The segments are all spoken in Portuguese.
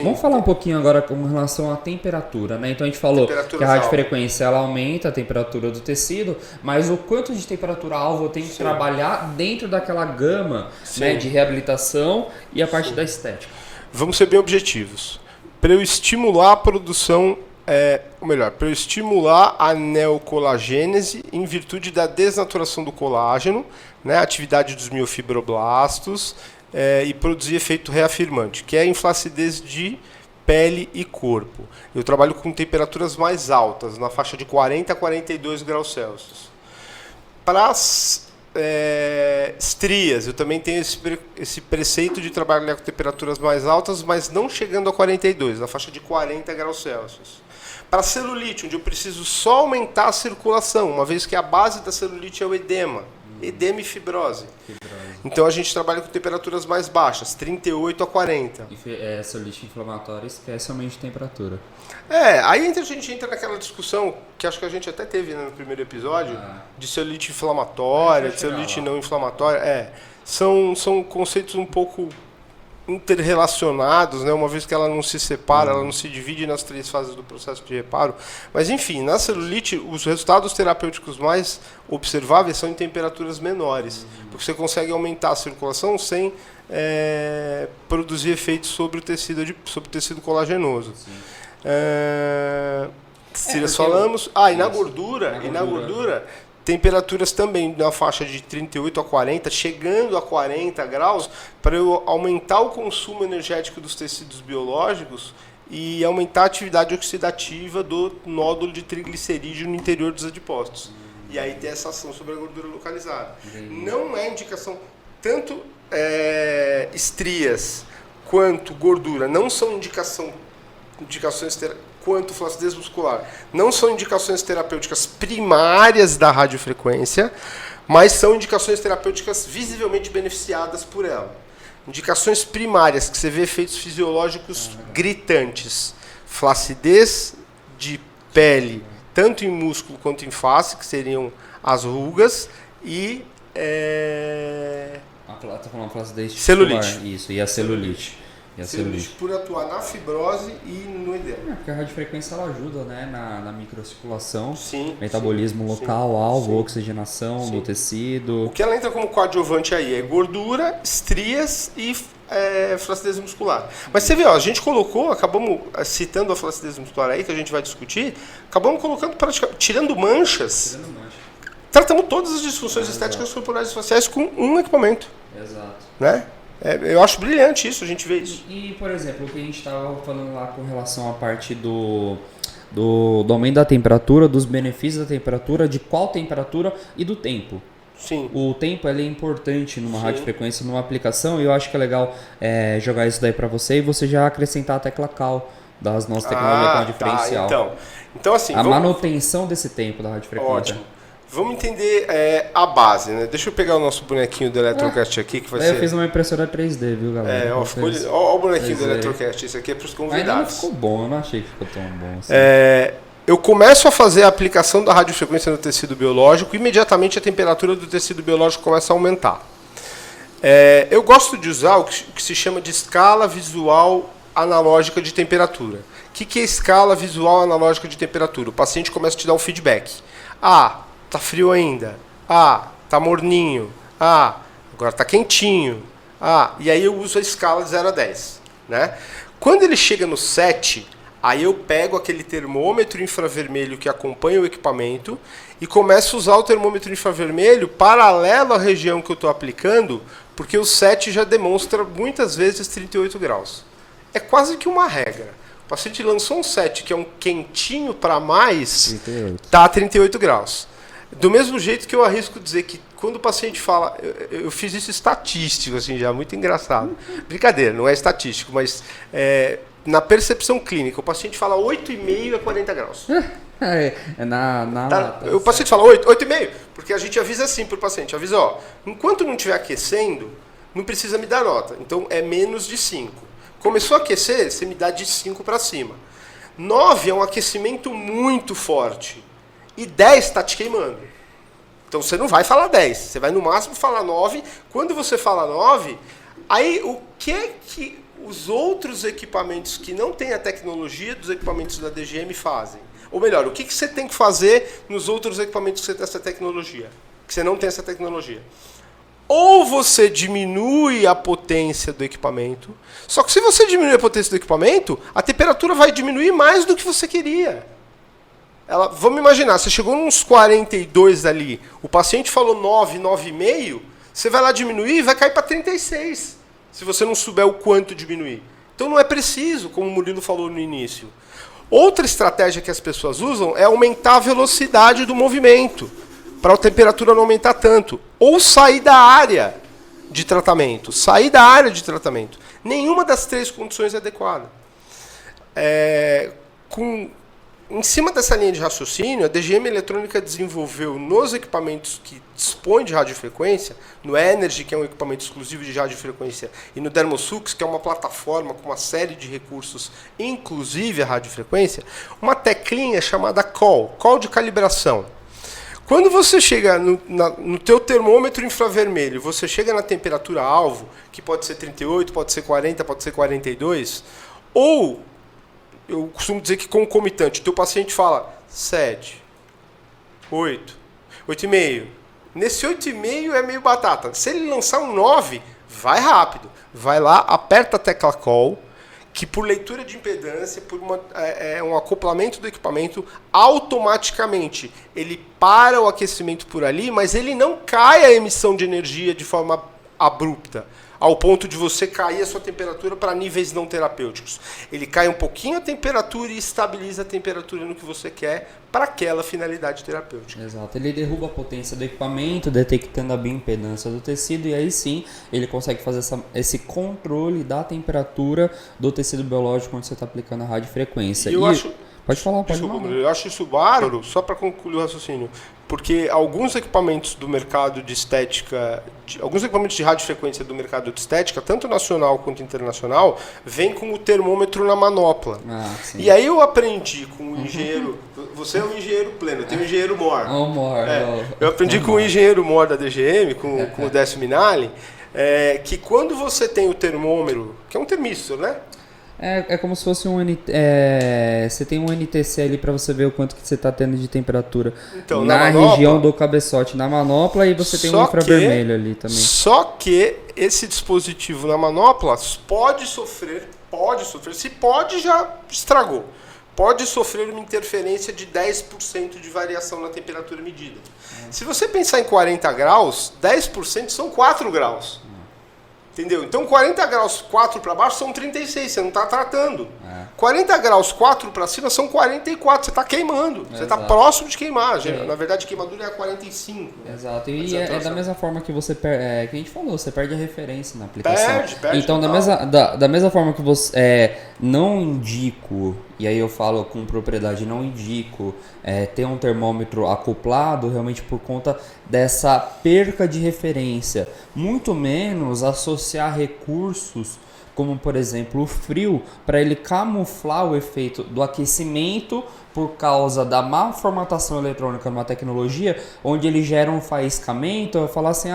Vamos falar um pouquinho agora com relação à temperatura, né? Então a gente falou que a radiofrequência ela aumenta a temperatura do tecido, mas o quanto de temperatura alvo eu tenho que trabalhar dentro daquela gama, né, de reabilitação e a parte da estética? Vamos ser bem objetivos. Para eu estimular a produção, para eu estimular a neocolagênese em virtude da desnaturação do colágeno, né, a atividade dos miofibroblastos, e produzir efeito reafirmante, que é a inflacidez de pele e corpo. Eu trabalho com temperaturas mais altas, na faixa de 40 a 42 graus Celsius. Para as estrias, eu também tenho esse preceito de trabalhar com temperaturas mais altas, mas não chegando a 42, na faixa de 40 graus Celsius. Para celulite, onde eu preciso só aumentar a circulação, uma vez que a base da celulite é o edema e fibrose. Então a gente trabalha com temperaturas mais baixas, 38 a 40. E celulite inflamatória esquece aumento de temperatura. Aí a gente entra naquela discussão que acho que a gente até teve, né, no primeiro episódio, de celulite inflamatória, de celulite não inflamatória. São conceitos um pouco interrelacionados, né? Uma vez que ela não se separa, ela não se divide nas 3 fases do processo de reparo. Mas, enfim, na celulite, os resultados terapêuticos mais observáveis são em temperaturas menores, porque você consegue aumentar a circulação sem produzir efeitos sobre o tecido colagenoso. Falamos. E na gordura, temperaturas também na faixa de 38 a 40, chegando a 40 graus, para eu aumentar o consumo energético dos tecidos biológicos e aumentar a atividade oxidativa do nódulo de triglicerídeo no interior dos adipócitos. E aí ter essa ação sobre a gordura localizada. Não é indicação, tanto estrias quanto gordura, não são indicações quanto flacidez muscular, não são indicações terapêuticas primárias da radiofrequência, mas são indicações terapêuticas visivelmente beneficiadas por ela. Indicações primárias, que você vê efeitos fisiológicos gritantes. Flacidez de pele, tanto em músculo quanto em face, que seriam as rugas, e Tá falando flacidez celulite. Isso, e a celulite. Celulite por atuar na fibrose e no edema. Porque a radiofrequência ela ajuda, né, na microcirculação, metabolismo sim, local, alvo, oxigenação do tecido. O que ela entra como coadjuvante aí é gordura, estrias e flacidez muscular. Mas você vê, a gente colocou, acabamos citando a flacidez muscular aí, que a gente vai discutir, acabamos colocando praticamente, tirando manchas. Tratamos todas as disfunções estéticas corporais e faciais com um equipamento. Exato. Né? Eu acho brilhante isso, a gente vê isso. E, por exemplo, o que a gente estava falando lá com relação à parte do aumento da temperatura, dos benefícios da temperatura, de qual temperatura e do tempo. Sim. O tempo ele é importante numa radiofrequência, numa aplicação, e eu acho que é legal jogar isso daí para você e você já acrescentar a tecla CAL das nossas tecnologias com diferencial. Então, assim, manutenção desse tempo da radiofrequência. Ótimo. Vamos entender a base, né? Deixa eu pegar o nosso bonequinho do Electrocast aqui, que vai ser... Eu fiz uma impressora 3D, viu, galera? Olha o bonequinho do Electrocast, esse aqui é para os convidados. Ainda não ficou bom, eu não achei que ficou tão bom assim. Eu começo a fazer a aplicação da radiofrequência no tecido biológico, imediatamente a temperatura do tecido biológico começa a aumentar. Eu gosto de usar o que se chama de escala visual analógica de temperatura. O que é escala visual analógica de temperatura? O paciente começa a te dar um feedback. Tá frio ainda. Tá morninho. Agora tá quentinho. E aí eu uso a escala de 0 a 10. Né? Quando ele chega no 7, aí eu pego aquele termômetro infravermelho que acompanha o equipamento e começo a usar o termômetro infravermelho paralelo à região que eu estou aplicando, porque o 7 já demonstra muitas vezes 38 graus. É quase que uma regra. O paciente lançou um 7, que é um quentinho para mais, tá a 38 graus. Do mesmo jeito que eu arrisco dizer que quando o paciente fala... Eu fiz isso estatístico, assim, já muito engraçado. Brincadeira, não é estatístico, mas na percepção clínica, o paciente fala 8,5 a 40 graus. O paciente fala 8,5, porque a gente avisa assim para o paciente. Avisa, enquanto não estiver aquecendo, não precisa me dar nota. Então, é menos de 5. Começou a aquecer, você me dá de 5 para cima. 9 é um aquecimento muito forte. E 10 está te queimando. Então você não vai falar 10. Você vai no máximo falar 9. Quando você fala 9, aí o que os outros equipamentos que não têm a tecnologia dos equipamentos da DGM fazem? Ou melhor, o que você tem que fazer nos outros equipamentos que você tem essa tecnologia? Que você não tem essa tecnologia? Ou você diminui a potência do equipamento, só que se você diminuir a potência do equipamento, a temperatura vai diminuir mais do que você queria. Vamos imaginar, você chegou nos 42 ali, o paciente falou 9, 9,5, você vai lá diminuir e vai cair para 36, se você não souber o quanto diminuir. Então não é preciso, como o Murilo falou no início. Outra estratégia que as pessoas usam é aumentar a velocidade do movimento, para a temperatura não aumentar tanto. Ou sair da área de tratamento. Nenhuma das três condições é adequada. Em cima dessa linha de raciocínio, a DGM Eletrônica desenvolveu nos equipamentos que dispõem de radiofrequência, no Energy, que é um equipamento exclusivo de radiofrequência, e no Dermosux, que é uma plataforma com uma série de recursos, inclusive a radiofrequência, uma teclinha chamada call de calibração. Quando você chega no teu termômetro infravermelho, você chega na temperatura alvo, que pode ser 38, pode ser 40, pode ser 42, ou eu costumo dizer que concomitante, o teu paciente fala 7, 8, 8,5. Nesse 8,5 é meio batata. Se ele lançar um 9, vai rápido. Vai lá, aperta a tecla call, que por leitura de impedância, por um acoplamento do equipamento, automaticamente ele para o aquecimento por ali, mas ele não cai a emissão de energia de forma abrupta, ao ponto de você cair a sua temperatura para níveis não terapêuticos. Ele cai um pouquinho a temperatura e estabiliza a temperatura no que você quer para aquela finalidade terapêutica. Exato. Ele derruba a potência do equipamento, detectando a bioimpedância do tecido, e aí sim ele consegue fazer esse controle da temperatura do tecido biológico quando você está aplicando a radiofrequência. Pode falar, pode falar. Eu acho isso bárbaro, só para concluir o raciocínio, porque alguns equipamentos do mercado de estética, alguns equipamentos de radiofrequência do mercado de estética, tanto nacional quanto internacional, vêm com o termômetro na manopla. E aí eu aprendi com o engenheiro, você é um engenheiro pleno, eu tenho um engenheiro mor. Eu aprendi com o engenheiro mor da DGM, com o Décio Minali, que quando você tem o termômetro, que é um termístor, né? É como se fosse você tem um NTC ali para você ver o quanto que você está tendo de temperatura na região do cabeçote, na manopla, e você tem um infravermelho ali também. Só que esse dispositivo na manopla pode sofrer, se pode já estragou, pode sofrer uma interferência de 10% de variação na temperatura medida. Se você pensar em 40 graus, 10% são 4 graus. Entendeu? Então 40 graus 4 para baixo são 36, você não está tratando. 40 graus 4 para cima são 44, você está queimando. Você está próximo de queimar. Na verdade, a queimadura é a 45. Exato. E é da mesma forma que você que a gente falou, você perde a referência na aplicação. Perde então, da mesma forma que você não indico, e aí eu falo com propriedade, não indico ter um termômetro acoplado realmente por conta dessa perca de referência. Muito menos associar recursos como, por exemplo, o frio, para ele camuflar o efeito do aquecimento por causa da má formatação eletrônica numa tecnologia, onde ele gera um faiscamento. Eu falar assim,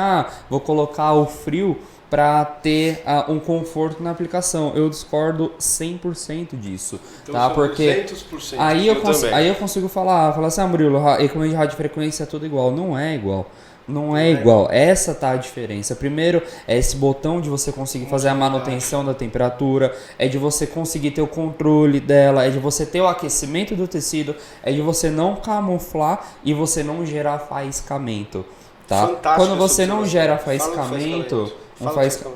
vou colocar o frio para ter um conforto na aplicação. Eu discordo 100% disso. Então, tá? Porque 200% aí eu consigo falar assim, Murilo, equipamento de radiofrequência é tudo igual. Não é igual. Não é igual. Essa tá a diferença. Primeiro, é esse botão de você conseguir fazer a manutenção da temperatura, é de você conseguir ter o controle dela, é de você ter o aquecimento do tecido, é de você não camuflar e você não gerar faiscamento. Tá? Quando você não gera faiscamento,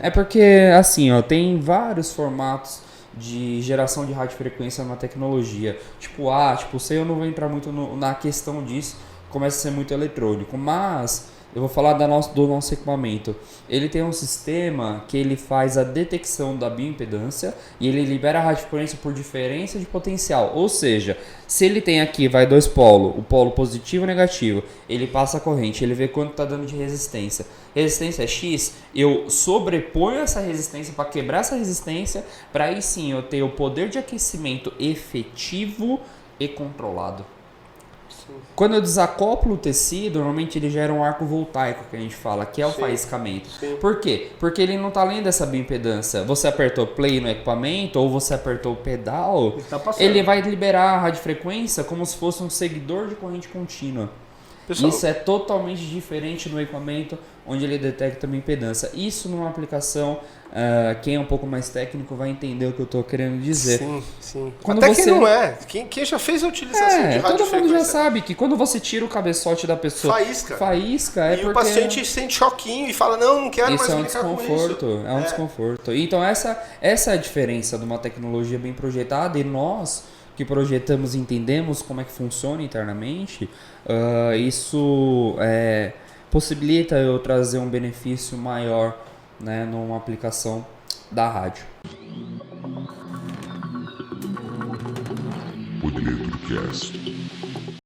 é porque assim, tem vários formatos de geração de radiofrequência numa tecnologia. Tipo C, eu não vou entrar muito na questão disso, começa a ser muito eletrônico, mas eu vou falar do nosso equipamento. Ele tem um sistema que ele faz a detecção da bioimpedância e ele libera a radiofrequência por diferença de potencial. Ou seja, se ele tem aqui, vai dois polos, o polo positivo e negativo, ele passa a corrente, ele vê quanto está dando de resistência. Resistência é X, eu sobreponho essa resistência para quebrar essa resistência, para aí sim eu ter o poder de aquecimento efetivo e controlado. Quando eu desacoplo o tecido, normalmente ele gera um arco voltaico, que a gente fala, que é o faiscamento. Por quê? Porque ele não está lendo essa bioimpedância. Você apertou play no equipamento ou você apertou o pedal, ele vai liberar a radiofrequência como se fosse um seguidor de corrente contínua. Pessoal, isso é totalmente diferente no equipamento onde ele detecta a bioimpedância. Isso numa aplicação, quem é um pouco mais técnico vai entender o que eu estou querendo dizer. Sim. Até quem não é. Quem já fez a utilização de radiofrequência. Todo mundo já sabe que quando você tira o cabeçote da pessoa... Faísca. E o paciente sente choquinho e fala, não quero mais brincar com isso. É um desconforto. Então essa é a diferença de uma tecnologia bem projetada e nós... que projetamos e entendemos como é que funciona internamente, isso possibilita eu trazer um benefício maior, né, numa aplicação da rádio. O Eletrocast.